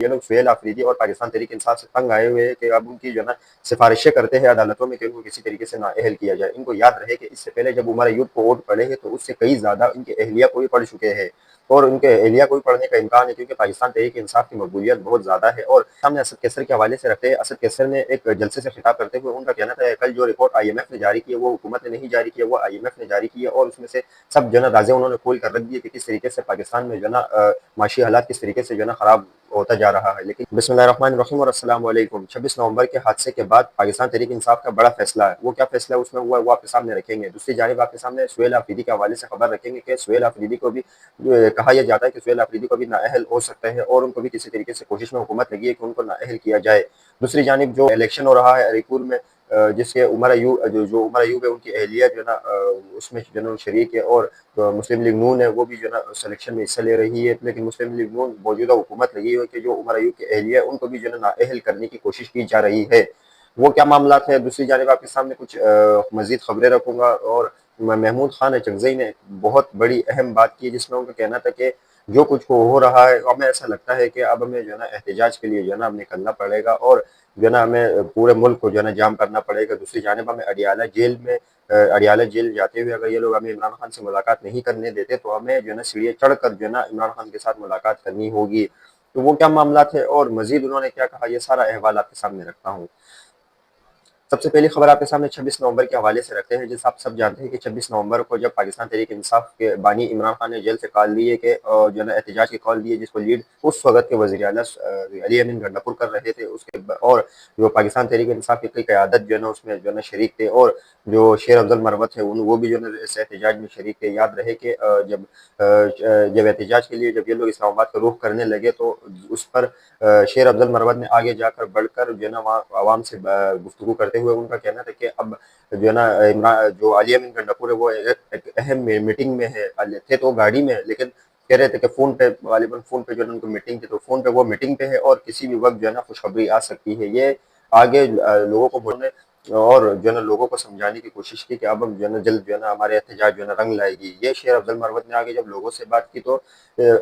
ये लोग सुहेल आफरीदी और पाकिस्तान तहरीक इंसाफ से तंग आए हुए हैं कि अब उनकी जो है ना सिफारिशें करते हैं अदालतों में कि उनको किसी तरीके से नाअहल किया जाए। इनको याद रहे कि इससे पहले जब उमर अय्यूब को वोट पड़े हैं तो उससे कई ज़्यादा इनके अहलिया को भी पड़ चुके हैं और उनके अहलिया को भी पढ़ने का इम्कान है, क्योंकि पाकिस्तान तहरीक इंसाफ की मकबूलियत बहुत ज़्यादा है। और सामने असद कैसर के हवाले से रखते हैं। असद कैसर ने एक जलसे से खिताब करते हुए उनका कहना था, कल जो रिपोर्ट IMF ने जारी की है वो हुकूमत ने नहीं जारी की है, वो IMF ने जारी की है और उसमें से सब जो है ना राज़े उन्होंने खोल कर रख दिए कि किस तरीके से पाकिस्तान में जो है ना माशी हालात किस तरीके से जो है ना ख़राब होता जा रहा है। लेकिन बिस्मिल्लाहिर्रहमानिर्रहीम और अस्सलाम वालेकुम। 26 नवंबर के हादसे के बाद पाकिस्तान तहरीक इंसाफ का बड़ा फैसला है। वो क्या फैसला उसमें हुआ है वो आपके सामने रखेंगे। दूसरी जानिब आपके सामने सुहेल आफरीदी के हवाले से खबर रखेंगे कि सुहेल आफरीदी को भी कहा यह जाता है कि सुहेल आफरीदी को भी नाअहल हो सकता है और उनको भी किसी तरीके से कोशिश में हुकूमत लगी है कि उनको नाअहल किया जाए। दूसरी जानिब जो इलेक्शन हो रहा है अलीपुर में, जिसके उमर अय्यूब जो उमर अय्यूब है उनकी अहलिया जो है ना उसमें जो है ना शरीक है और मुस्लिम लीग नून है वो भी जो है ना सिलेक्शन में हिस्सा ले रही है। लेकिन मुस्लिम लीग नून मौजूदा हुकूमत लगी है कि जो उमर अय्यूब की अहलिया है उनको भी जो है ना नाअहल करने की कोशिश की जा रही है। वो क्या मामला है, दूसरी जानिब आपके सामने कुछ मजीद खबरें रखूंगा। और महमूद खान अचकज़ई ने बहुत बड़ी अहम बात की जिसमें उनका कहना था कि जो कुछ हो रहा है हमें ऐसा लगता है कि अब हमें जो है ना एहतजाज के लिए जो है ना अब निकलना पड़ेगा और जो है ना हमें पूरे मुल्क को जो है ना जाम करना पड़ेगा। दूसरी जानिब हमें अडियाला जेल जाते हुए अगर ये लोग हमें इमरान खान से मुलाकात नहीं करने देते तो हमें जो है ना सीढ़ियाँ चढ़कर जो है ना इमरान खान के साथ मुलाकात करनी होगी। तो वो क्या मामला थे और मजीद उन्होंने क्या कहा, ये सारा अहवाल आपके सामने रखता हूँ। सबसे पहली खबर आपके सामने 26 नवंबर के हवाले से रखते हैं। जैसे आप सब जानते हैं कि 26 नवंबर को जब पाकिस्तान तहरीक इंसाफ के बानी इमरान खान ने जेल से कॉल ली है कि जो है ना एहतजाज की कॉल दी है जिसको लीड उस वक्त के वज़ीर आला अली अमीन गंडापुर कर रहे थे। और जो पाकिस्तान तहरीक इंसाफ की क़यादत जो है ना उसमें जो है ना शरीक थे और जो शेर अफजल मरवत है वो भी जो है ना इस एहतजाज में शरीक थे। याद रहे कि जब एहतजाज के लिए जब ये लोग इस्लामाबाद का रुख करने लगे तो उस पर शेर अफजल मरवत ने आगे जाकर बढ़कर जो है ना वहाँ आवाम से गुफ्तगू करते हुए उनका कहना था कि अब जो है ना इमरान जो अली अमीन गंडापुर है वो एक अहम मीटिंग में है। थे तो गाड़ी में लेकिन कह रहे थे कि फ़ोन पे गालिबन फ़ोन पे जो है उनको मीटिंग थी तो फ़ोन पे वो मीटिंग पे है और किसी भी वक्त जो है ना खुशखबरी आ सकती है। ये आगे लोगों को बोलने और जो है ना लोगों को समझाने की कोशिश की कि अब हम जो है ना जल्द जो है ना हमारे एहतजाज जो है ना रंग लाएगी। ये शेर अफजल मरवत ने आगे जब लोगों से बात की तो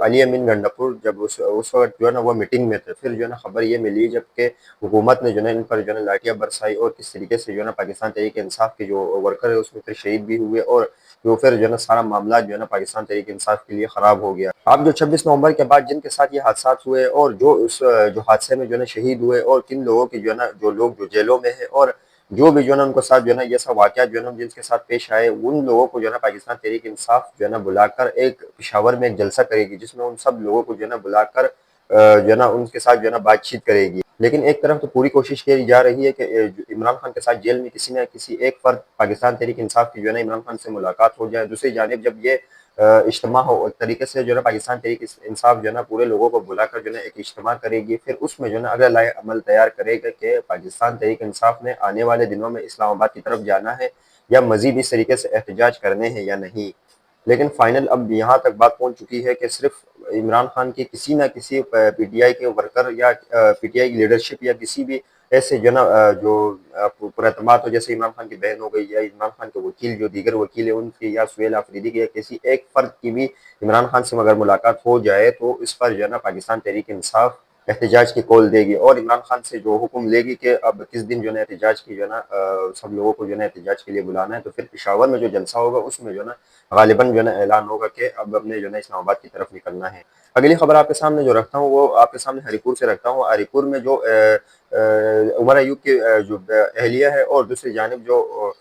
अली अमीन गंडापुर जब उस वक्त जो है ना वो मीटिंग में थे। फिर जो है ना खबर ये मिली जबकि हुकूमत ने जो है इन पर जो है लाठियाँ बरसाई और किस तरीके से जो है ना पाकिस्तान तहरीक इंसाफ के जो वर्कर है उसमें फिर शहीद भी हुए और जो फिर जो है ना सारा मामला जो है ना पाकिस्तान तहरीक इंसाफ के लिए ख़राब हो गया। अब जो 26 नवंबर के बाद जिनके साथ ये हादसा हुए और जो हादसे में जो है ना शहीद हुए और किन लोगों की जो है ना जो लोग जो जेलों में है और जो भी जो है ना उनको साथ जो है ना ये सब वाक़यात जो है ना जिनके साथ पेश आए उन लोगों को जो है ना पाकिस्तान तहरीक इंसाफ जो है ना बुलाकर एक पेशावर में एक जलसा करेगी जिसमें उन सब लोगों को जो है ना बुलाकर जो है ना उनके साथ जो है ना बातचीत करेगी। लेकिन एक तरफ तो पूरी कोशिश की जा रही है कि इमरान खान के साथ जेल में किसी न किसी एक फर्द पाकिस्तान तहरीक इंसाफ की जो है ना इमरान खान से मुलाकात हो जाए। दूसरी जानिब जब ये इज्तिमा हो एक तरीके से जो है ना पाकिस्तान तहरीक इंसाफ जो है ना पूरे लोगों को बुलाकर जो है ना एक इज्तिमा करेगी। फिर उसमें जो है ना अगला लाए अमल तैयार करेगा कि पाकिस्तान तहरीक इंसाफ ने आने वाले दिनों में इस्लामाबाद की तरफ जाना है या मजीद इस तरीके से एहतजाज करने हैं या नहीं। लेकिन फाइनल अब यहाँ तक बात पहुँच चुकी है कि सिर्फ इमरान खान की किसी न किसी PTI के वर्कर या PTI की लीडरशिप या किसी भी ऐसे जो ना जो पुरएतमाद हो जैसे इमरान खान की बहन हो गई या इमरान खान के वकील जो दीगर वकील है उनकी या सुहेल आफरीदी की या किसी एक फर्द की भी इमरान खान से अगर मुलाकात हो जाए तो इस पर जो है ना पाकिस्तान तहरीक इंसाफ एहतजाज की कॉल देगी और इमरान खान से जो हुक्म लेगी कि अब किस दिन जो है ना एहतजाज की जो है ना सब लोगों को जो है ना एहतजाज के लिए बुलाना है। तो फिर पेशावर में जो जलसा होगा उसमें जो है ना गालिबन जो है ना ऐलान होगा कि अब हमने जो है ना इस्लामाबाद की तरफ निकलना है। अगली खबर आपके सामने जो रखता हूँ वो आपके सामने हरीपुर से रखता हूँ। हरीपुर में जो उमर अय्यूब की जो अहलिया है और दूसरी जानिब जो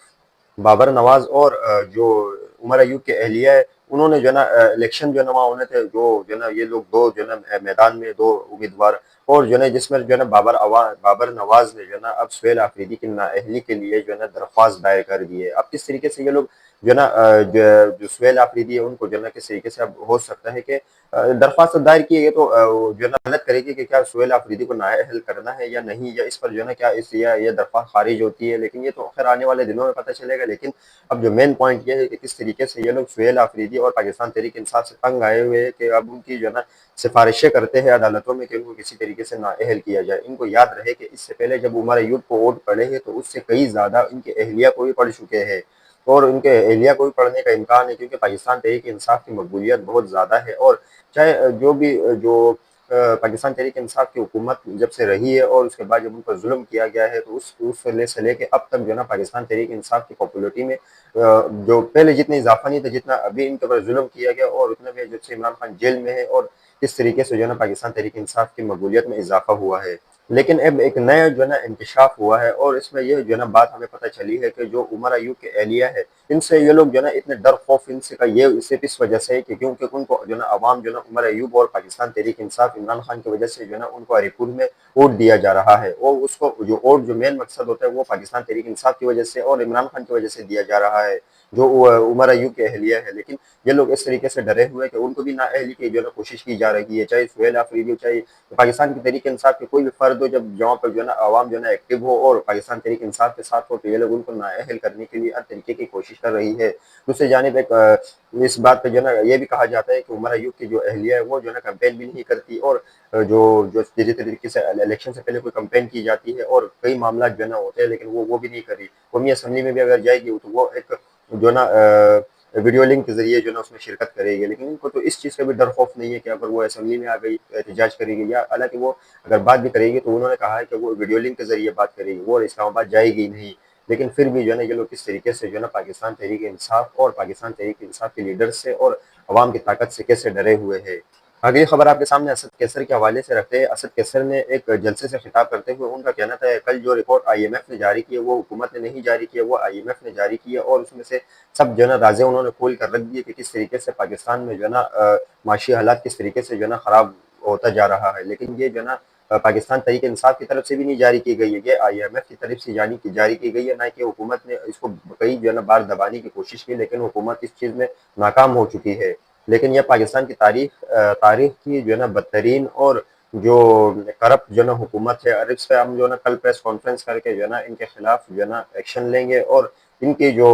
बाबर नवाज और जो उमर अय्यूब के अहलिया है उन्होंने जो है ना इलेक्शन जो है ना वहाँ होने थे जो है ना ये लोग दो जो है ना मैदान में दो उम्मीदवार और जो है ना जिसमें जो है ना बाबर नवाज ने जो है ना अब सुहेल आफरीदी की नाअहली के लिए जो है ना दरख्वास्त दायर कर दी है। अब किस तरीके से ये लोग जो है ना जो सुहेल आफरीदी है उनको जो है ना किस तरीके से अब हो सकता है कि दरख्वास्त दायर की है तो वो जो है ना गलत करेगी कि क्या सुहेल आफरीदी को नाअहल करना है या नहीं या इस पर जो है ना क्या इस या ये दरख्वास्त खारिज होती है। लेकिन ये तो खैर आने वाले दिनों में पता चलेगा। लेकिन अब जो मेन पॉइंट ये है कि किस तरीके से ये लोग सुहेल आफरीदी और पाकिस्तान तहरीक इंसाफ से तंग आए हुए हैं कि अब उनकी जो है ना सिफारिशें करते हैं अदालतों में कि उनको किसी तरीके से नाअहल किया जाए। इनको याद रहे कि इससे पहले जब उमर अय्यूब को वोट पड़े हैं तो उससे कई ज़्यादा इनके अहलिया को भी पड़ चुके हैं और उनके अहलिया को भी पढ़ने का इम्कान है, क्योंकि पाकिस्तान तहरीक इंसाफ की मकबूलियत बहुत ज़्यादा है। और चाहे जो भी जो پاکستان تحریک انصاف کی حکومت جب سے رہی ہے اور اس کے بعد جب ان پر ظلم کیا گیا ہے تو اس وجہ سے لے کے اب تک جو ہے نا پاکستان تحریک انصاف کی پاپولرٹی میں جو پہلے جتنی اضافہ نہیں تھا جتنا ابھی ان کے اوپر ظلم کیا گیا، اور اتنے میں جب سے عمران خان جیل میں ہے اور اس طریقے سے جو ہے نا پاکستان تحریک انصاف کی مقبولیت میں اضافہ ہوا ہے۔ لیکن اب ایک نیا جو ہے نا انکشاف ہوا ہے، اور اس میں یہ جو ہے نا بات ہمیں پتہ چلی ہے کہ جو عمر ایوب کے اہلیہ ہے، ان سے یہ لوگ جو ہے نا اتنے ڈر خوف ان سے کا یہ صرف اس وجہ سے ہے کہ کیونکہ ان کو جو ہے نا عوام جو ہے نا عمر ایوب اور پاکستان تحریک انصاف عمران خان کی وجہ سے جو ہے نا ان کو ہری پور میں ووٹ دیا جا رہا ہے، اور اس کو جو ووٹ جو مین مقصد ہوتا ہے وہ پاکستان تحریک انصاف کی وجہ سے اور عمران خان کی وجہ سے دیا جا رہا ہے جو عمر ایوب کے اہلیہ ہے۔ لیکن یہ لوگ اس طریقے سے ڈرے ہوئے کہ ان کو بھی نااہلی کی جو ہے نا کوشش کی جا رہی ہے، چاہے سہیل آفریدی ہو، چاہے پاکستان کی تحریک انصاف کے کوئی بھی فرد ہو، جب جہاں پر جو ہے نا عوام جو ہے نا ایکٹیو ہو اور پاکستان تحریک انصاف کے ساتھ ہو تو یہ لوگ ان کو نااہل کرنے کے لیے ہر طریقے کی کوشش کر رہی ہے۔ دوسری جانب ایک اس بات پہ جو ہے نا یہ بھی کہا جاتا ہے کہ عمر ایوب کی جو اہلیہ ہے وہ جو ہے نا کمپین بھی نہیں کرتی، اور جو جو جس طریقے سے الیکشن سے پہلے کوئی کمپین کی جاتی ہے اور کئی معاملات جو ہے نا ہوتے ہیں لیکن وہ بھی نہیں کری۔ قومی اسمبلی میں بھی اگر جائے گی تو وہ ایک جو ہے نا ویڈیو لنک کے ذریعے جو ہے نا اس میں شرکت کرے گی، لیکن ان کو تو اس چیز کا بھی ڈر خوف نہیں ہے کہ اگر وہ اسمبلی میں آ گئی احتجاج کرے گی، یا حالانکہ وہ اگر بات بھی کرے گی تو انہوں نے کہا ہے کہ وہ ویڈیو لنک کے ذریعے بات کرے گی، وہ اسلام آباد جائے گی نہیں۔ لیکن پھر بھی جو ہے نا یہ لوگ کس طریقے سے جو ہے نا پاکستان تحریک انصاف اور پاکستان تحریک انصاف کے لیڈر سے اور عوام کی طاقت سے کیسے ڈرے ہوئے ہیں۔ اگلی خبر آپ کے سامنے اسد کیسر کے حوالے سے رکھتے ہیں۔ اسد کیسر نے ایک جلسے سے خطاب کرتے ہوئے ان کا کہنا تھا کہ کل جو رپورٹ آئی ایم ایف نے جاری کی ہے وہ حکومت نے نہیں جاری کی ہے، وہ آئی ایم ایف نے جاری کی ہے، اور اس میں سے سب جو ہے نا رازے انہوں نے کھول کر رکھ دیے کہ کس طریقے سے پاکستان میں جو ہے نا معاشی حالات کس طریقے سے جو ہے نا خراب ہوتا جا رہا ہے۔ لیکن یہ جو ہے نا پاکستان تحریک انصاف کی طرف سے بھی نہیں جاری کی گئی ہے، یہ آئی ایم ایف کی طرف سے جاری کی گئی ہے، نہ کہ حکومت نے اس کو کئی جو ہے نا بار دبانے کی کوشش کی، لیکن حکومت اس چیز میں ناکام ہو چکی ہے۔ لیکن یہ پاکستان کی تاریخ کی جو ہے نا بدترین اور جو کرپٹ جو ہے نا حکومت ہے، اور اس پہ ہم جو ہے نا کل پریس کانفرنس کر کے جو ہے نا ان کے خلاف جو ہے نا ایکشن لیں گے، اور ان کی جو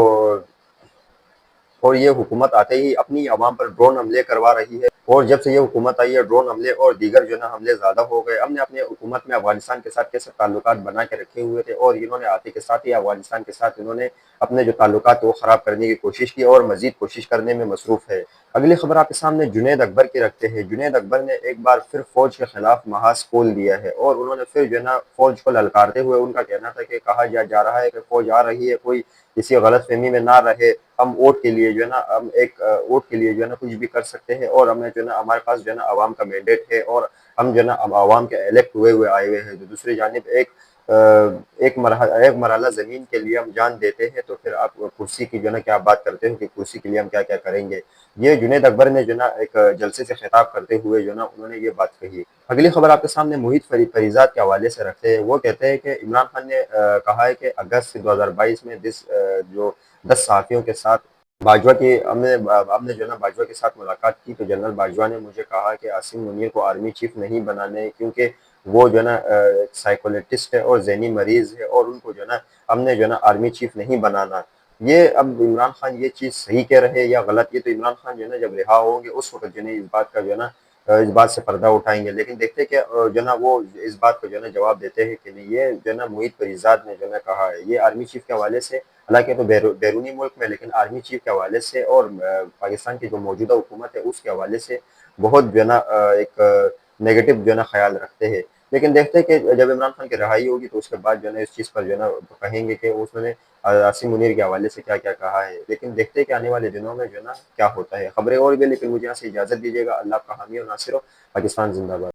اور یہ حکومت آتے ہی اپنی عوام پر ڈرون حملے کروا رہی ہے، اور جب سے یہ حکومت آئی ہے ڈرون حملے اور دیگر جو ہے نا حملے زیادہ ہو گئے۔ ہم نے اپنے حکومت میں افغانستان کے ساتھ کیسے تعلقات بنا کے رکھے ہوئے تھے، اور انہوں نے آتے کے ساتھ ہی افغانستان کے ساتھ انہوں نے اپنے جو تعلقات وہ خراب کرنے کی کوشش کی اور مزید کوشش کرنے میں مصروف ہے۔ اگلی خبر آپ کے سامنے جنید اکبر کی رکھتے ہیں۔ جنید اکبر نے ایک بار پھر فوج کے خلاف محاذ کھول دیا ہے، اور انہوں نے پھر جو ہے نا فوج کو للکارتے ہوئے ان کا کہنا تھا کہ کہا جا رہا ہے کہ فوج آ رہی ہے، کوئی کسی غلط فہمی میں نہ رہے، ہم ووٹ کے لیے جو ہے نا ہم ایک ووٹ کے لیے جو ہے نا کچھ بھی کر سکتے ہیں، اور ہمیں جو ہے نا ہمارے پاس جو ہے نا عوام کا مینڈیٹ ہے، اور ہم جو ہے نا عوام کے الیکٹ ہوئے آئے ہوئے ہیں۔ جو دوسری جانب ایک مرحلہ زمین کے لیے ہم جان دیتے ہیں، تو پھر آپ کرسی کی جو ہے نا کیا بات کرتے ہیں کہ کرسی کے لیے ہم کیا کیا کریں گے۔ یہ جنید اکبر نے جو ہے نا ایک جلسے سے خطاب کرتے ہوئے جو ہے نا انہوں نے یہ بات کہی۔ اگلی خبر آپ کے سامنے محیط فریزاد کے حوالے سے رکھتے ہیں۔ وہ کہتے ہیں کہ عمران خان نے کہا ہے کہ اگست 2022 میں جو 10 صحافیوں کے ساتھ باجوہ کی ہم نے جو ہے نا باجوہ کے ساتھ ملاقات کی، تو جنرل باجوہ نے مجھے کہا کہ عاصم منیر کو آرمی چیف نہیں بنانے، کیونکہ وہ جو ہے نا سائیکولوجسٹ ہے اور ذہنی مریض ہے، اور ان کو جو ہے نا ہم نے جو ہے نا آرمی چیف نہیں بنانا۔ یہ اب عمران خان یہ چیز صحیح کہہ رہے ہیں یا غلط، یہ تو عمران خان جو ہے نا جب رہا ہوں گے اس وقت جو ہے نا اس بات کا جو ہے نا اس بات سے پردہ اٹھائیں گے، لیکن دیکھتے ہیں کہ جو ہے نا وہ اس بات کو جو ہے نا جواب دیتے ہیں کہ نہیں۔ یہ جو ہے نا محیط فریزاد نے جو ہے نا کہا ہے، یہ آرمی چیف کے حوالے سے، حالانکہ تو بیرونی ملک میں، لیکن آرمی چیف کے حوالے سے اور پاکستان کی جو موجودہ حکومت ہے اس کے حوالے سے بہت جو ہے نا ایک نیگیٹو جو ہے نا خیال رکھتے ہیں۔ لیکن دیکھتے ہیں کہ جب عمران خان کی رہائی ہوگی تو اس کے بعد جو ہے نا اس چیز پر جو ہے نا کہیں گے کہ اس نے عاصم منیر کے حوالے سے کیا کیا کہا ہے۔ لیکن دیکھتے ہیں کہ آنے والے دنوں میں جو ہے نا کیا ہوتا ہے۔ خبریں اور بھی، لیکن مجھے یہاں سے اجازت دیجیے گا۔ اللہ آپ کا حامی و ناصر ہو۔ پاکستان زندہ باد۔